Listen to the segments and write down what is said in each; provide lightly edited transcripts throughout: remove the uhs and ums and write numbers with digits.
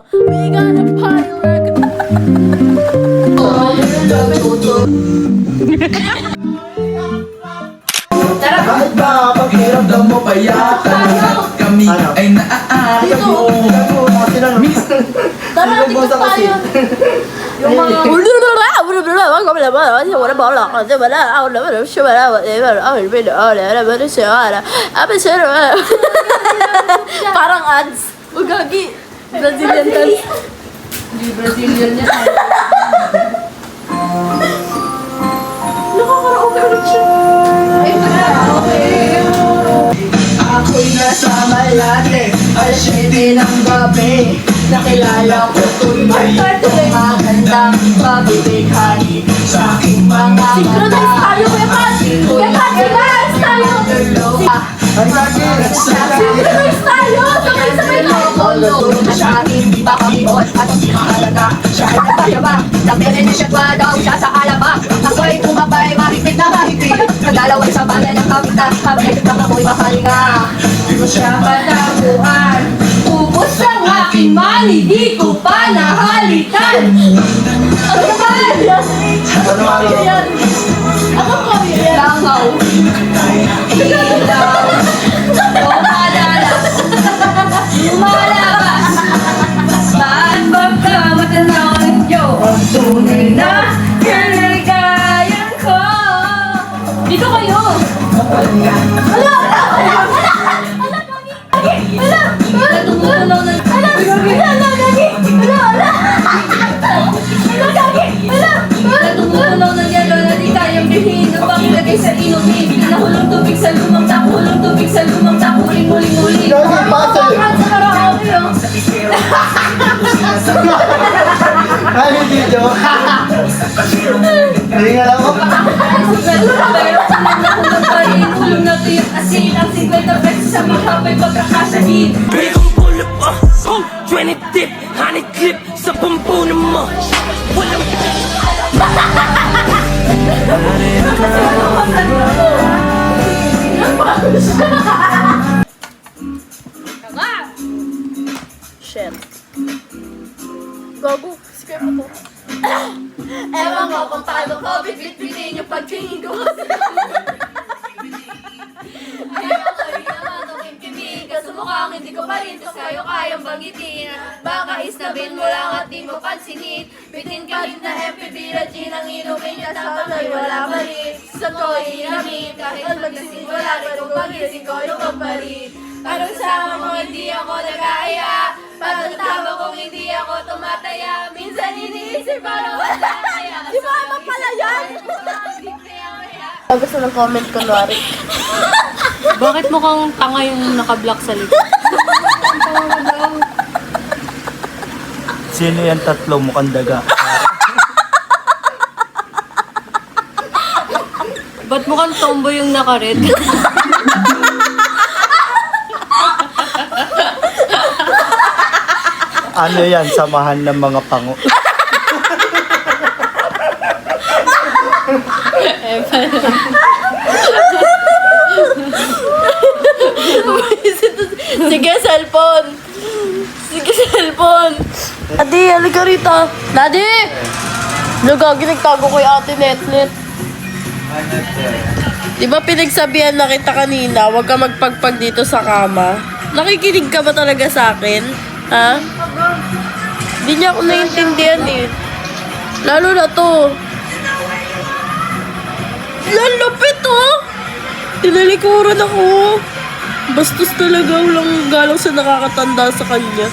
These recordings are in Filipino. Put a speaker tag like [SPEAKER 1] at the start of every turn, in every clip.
[SPEAKER 1] We gonna party like
[SPEAKER 2] Kahit ba pakiramdam mo payakan kami ay naaayaw mo.
[SPEAKER 1] Tara, tignan tayo. Yung mga... Parang ads. Ugagi. Brazilian dance. Hindi Brazilian yan. Nakakaraoke ulit siya. Ay, okay.
[SPEAKER 2] Ako'y nasa Malate, alas 7 ng gabi. Nakilala ko tuloy itong magandang pabibighani sa aking mga
[SPEAKER 1] Synchronize tayo, Kuya Pat! Kuya Pat, synchronize tayo! Synchronize tayo! Sabay-sabay tayo!
[SPEAKER 2] Sa aking di pa kamiot at hindi mahalaga. Siya ay nagpayaba, nagpilinisip pa daw siya sa alaba. Ako'y tumabay, mahigpit na mahigpit. Naglalaway sa balan ng kapitan, habang nagtang ako'y mahalinga. Di ko siya pataguan.
[SPEAKER 1] Ubus ang aking money, di ko pa nahalikan! Ano ba yan? Ako yan! Ako yan!
[SPEAKER 2] Langaw, ilaw, o madalas, lumalabas. Saan magkamatanaw ninyo ang tunay na kaligayan ko?
[SPEAKER 1] Dito kayo! Ala! Ala! Ala! Ala! Gagi! Ala!
[SPEAKER 2] Natutulong na
[SPEAKER 1] Ala! Ala! Gagi! Ala! Ala! Ala! Gagi! Ala!
[SPEAKER 2] natutulong na yelo na di kayang bilhin ang pangilagay sa inumin. Nahulong tubig sa lumang takulong tubig sa lumang takuling muling-muling.
[SPEAKER 1] Bakit sa karaoke, oh?
[SPEAKER 3] Ay, video. Hindi nga lang ako.
[SPEAKER 2] Pero nahulong pa rin, hulong na tuyot asin. Ang 50 pesos sa maghapay pagkakasahin.
[SPEAKER 4] Bagong pull up, 20 dip, honey clip sa pampunan mo. Walang
[SPEAKER 1] Shit. Gago, script mo to. Ewan ko kung paano ko bitbitin yung pagtingin ko. Ayaw ko rin naman ang kimkimig. Kaso mukhang hindi ko pa rin to sa'yo kayang banggitin. Baka isnabin mo lang at di mo pansinin. Bitin ka rin na FPV na gin ang inumin ka sa pagay wala pa rin. Sa to'y inamin kahit magising wala rin kung magising ko yung magparin. Parang sama mo hindi ako nag-aaya. Pagkatama kong hindi ako tumataya. Minsan iniisip parang wala kaya. Di ba ama pala yan? Gusto ng comment ko, Nori.
[SPEAKER 5] Bakit mukhang tanga yung naka-block sa likod?
[SPEAKER 3] Sino yan tatlo mukhang daga?
[SPEAKER 5] Ba't mukhang tomboy yung naka-red?
[SPEAKER 3] Ano yan? Samahan ng mga pango.
[SPEAKER 1] Sige, cellphone. Sige, cellphone. Daddy, halika rito. Daddy! Nagagi, nagtago ko yung ate Netnet. Di ba pinagsabihan na kita kanina, huwag ka magpagpag dito sa kama? Nakikinig ka ba talaga sa akin? Ha? Hindi niya ako naiintindihan eh. Lalo na to. Lalapit oh! Tinalikuran ako. Bastos talaga, walang galang sa nakakatanda sa kanya.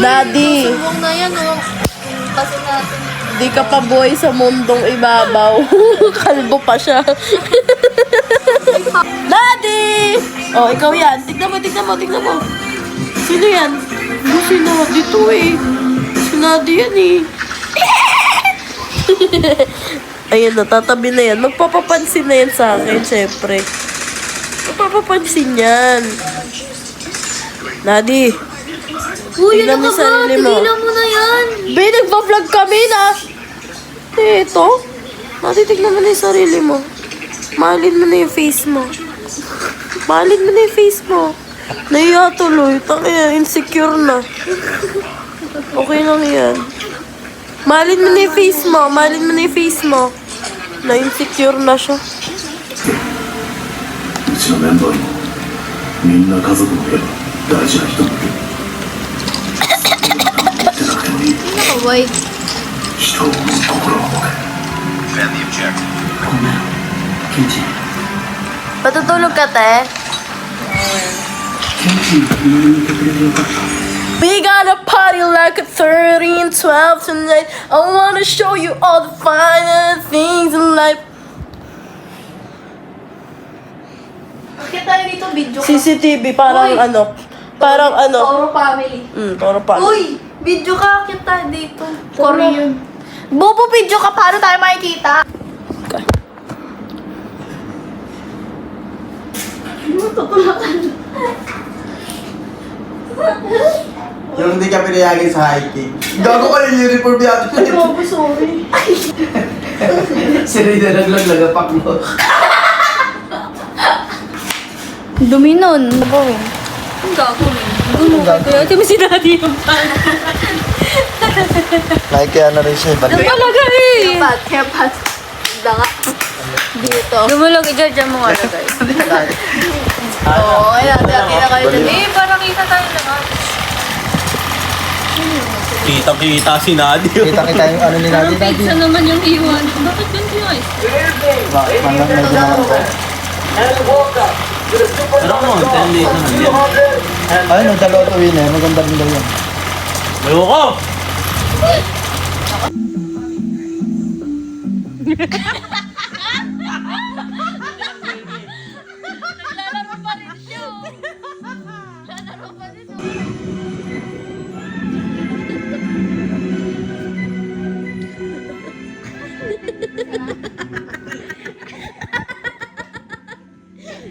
[SPEAKER 1] Daddy!
[SPEAKER 5] Sumbong na yan, oh. Kasi natin.
[SPEAKER 1] Di ka pa boy sa mundong ibabaw. Kalbo pa siya. Daddy! Oh, ikaw yan. Tignan mo, tignan mo, tignan mo. Sino yan? Ano si Nadi to eh? Si Nadi yan eh. Ayun na, tatabi na yan. Magpapapansin na yan sa akin, syempre. Magpapapansin yan. Nadi.
[SPEAKER 5] Uy,
[SPEAKER 1] Tignan
[SPEAKER 5] ano
[SPEAKER 1] mo
[SPEAKER 5] ka ba?
[SPEAKER 1] sarili mo.
[SPEAKER 5] Tigilan mo na yan.
[SPEAKER 1] Be, nagpa-vlog kami na. Ito. Natitignan mo na yung sarili mo. Mahalin mo na yung face mo. Mahalin mo na yung face mo. Nahiya tuloy. Takaya, insecure na.
[SPEAKER 6] Okay lang yan. Mahalin mo na yung face mo. Mahalin mo na yung face mo. Na-insecure na siya.
[SPEAKER 7] うちのメンバーにもみんな家族もいれば大事な人もいる言ってなくてもいい
[SPEAKER 1] Boy.
[SPEAKER 7] 人を思う心を持て
[SPEAKER 6] Patutulog ka, te? We gotta party like a 30 and 12 tonight. I wanna show you all the finer things in life.
[SPEAKER 1] Bakit tayo dito video ka?
[SPEAKER 6] CCTV, parang
[SPEAKER 1] Uy.
[SPEAKER 6] parang
[SPEAKER 1] Toro family.
[SPEAKER 6] Toro pa.
[SPEAKER 1] Uy! Video ka, kita dito. Korean. Bobo, video ka. Paano tayo makikita?
[SPEAKER 3] Yung hindi ka pinayagin sa hiking. Gago ka ng uniform yata.
[SPEAKER 6] Bobo, sorry.
[SPEAKER 3] Si Rina naglaglapak mo.
[SPEAKER 1] Dumi nun. Ang gagawin.
[SPEAKER 5] Kaya ito mo si daddy yung pan.
[SPEAKER 3] Nakikaya na rin siya. Balik.
[SPEAKER 5] Talaga eh.
[SPEAKER 1] Kepat. Danga. Dito.
[SPEAKER 5] Dumulog, i-judge mo nga na guys.
[SPEAKER 1] Oo, kaya natin na kayo dyan.
[SPEAKER 5] Eh, parang kita tayo lahat.
[SPEAKER 4] Kita si Nadia.
[SPEAKER 3] Kita yung ano ni
[SPEAKER 5] Parang
[SPEAKER 3] Nadia.
[SPEAKER 5] pizza naman yung iwan. Bakit ganito yung ice?
[SPEAKER 3] Manang medyo naman.
[SPEAKER 4] Pero mo, 10 days naman yan.
[SPEAKER 3] Ayun, dalawa to win eh. Maganda rin daw yan.
[SPEAKER 4] Ayoko!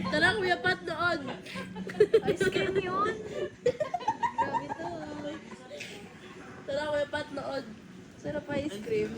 [SPEAKER 6] Tara, Kuya Pat, doon.
[SPEAKER 1] Ice cream yun.
[SPEAKER 6] Tara, Kuya Pat, doon.
[SPEAKER 1] Sarap ice cream.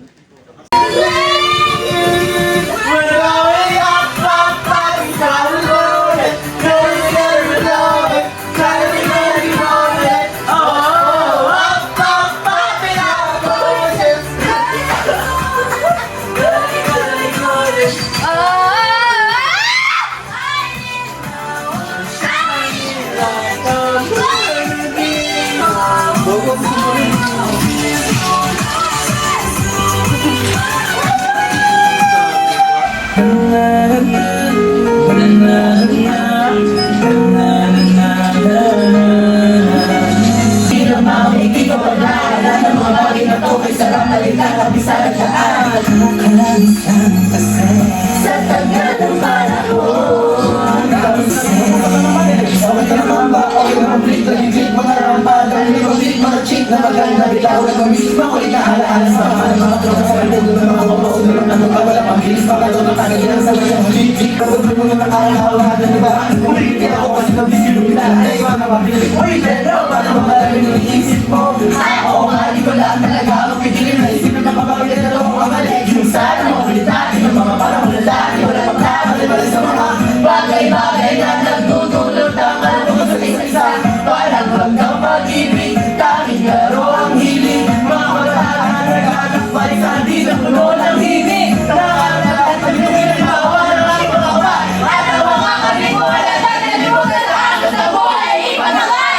[SPEAKER 2] Bagay-bagay na nagtutulog ng kalabog sa isa. Parang hanggang pag-ibig, tanging laro ang hiling. Mga kabataan naghanap balikan, di na puno ng himig. Nakakalakan pag pinagbawa ng aking mga kapat. At ang mga kalikuan na nalilimutan na agad na buhay, ipanangay!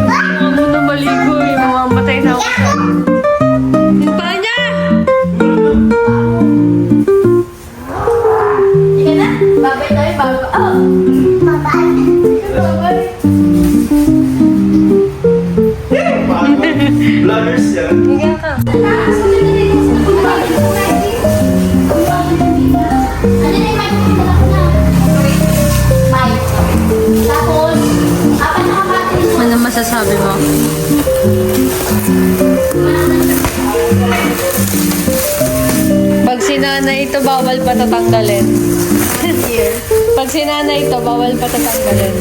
[SPEAKER 5] Ano na maligo eh. Mamamatay na ako. Yung paa niya!
[SPEAKER 1] Sige na. Babay tayo bago. Oh. Babay.
[SPEAKER 3] Vloggers yan.
[SPEAKER 5] Higa ka. patatanggalin. Pag sinanay ito, bawal patatanggalin.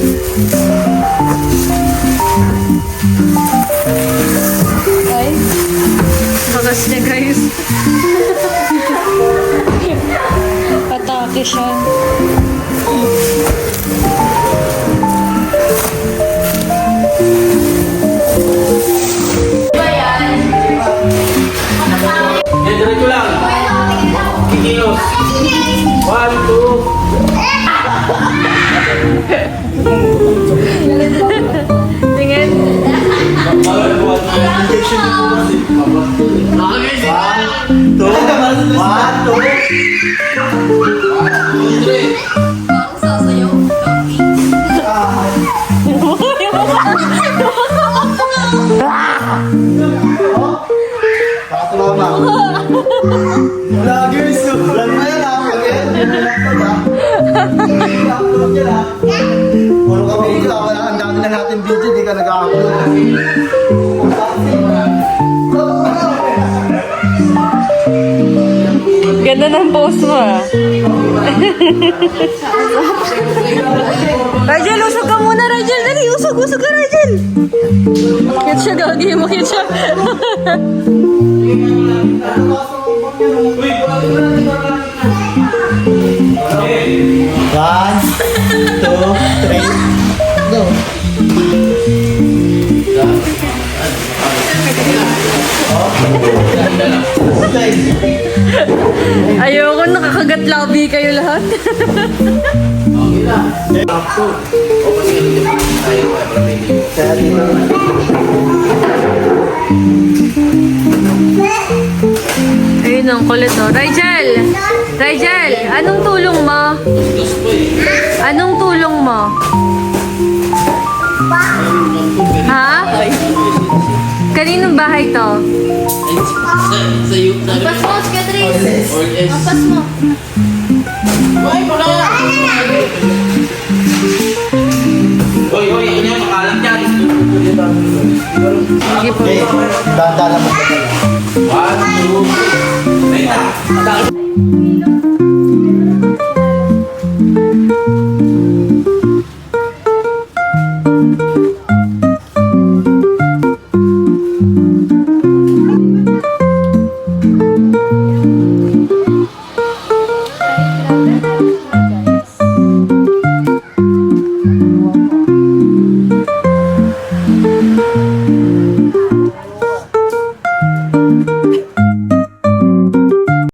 [SPEAKER 5] Ay, bagas niya guys. Atake siya.
[SPEAKER 4] Diretso lang. Kikilos. 1, 2.
[SPEAKER 5] Tingin.
[SPEAKER 1] Parang sasayaw.
[SPEAKER 3] Nakatulama. Vloggers, vlog mo yan ha. Upload yan ha. Puro ka video ha. Ang dami na natin video, di ka nag-upload.
[SPEAKER 5] Ganda ng post mo ah. Rachel, usog ka muna, Rachel. Dali, usog ka, Rachel. Cute siya, gagi mo, cute siya.
[SPEAKER 3] One, two, three, go.
[SPEAKER 5] Ayoko, nakakagat labi kayo lahat. Ayun ang kulit oh. Rachel! Rachel! Anong tulong mo? Anong tulong mo? Ha? Kaninong bahay to?
[SPEAKER 1] Ampas mo, Catrice. Ampas mo.
[SPEAKER 4] Hoy, ano yan? Makalang dyan.
[SPEAKER 5] Sige po.
[SPEAKER 3] Okay, daan mo.
[SPEAKER 4] 1, 2. Ayun na.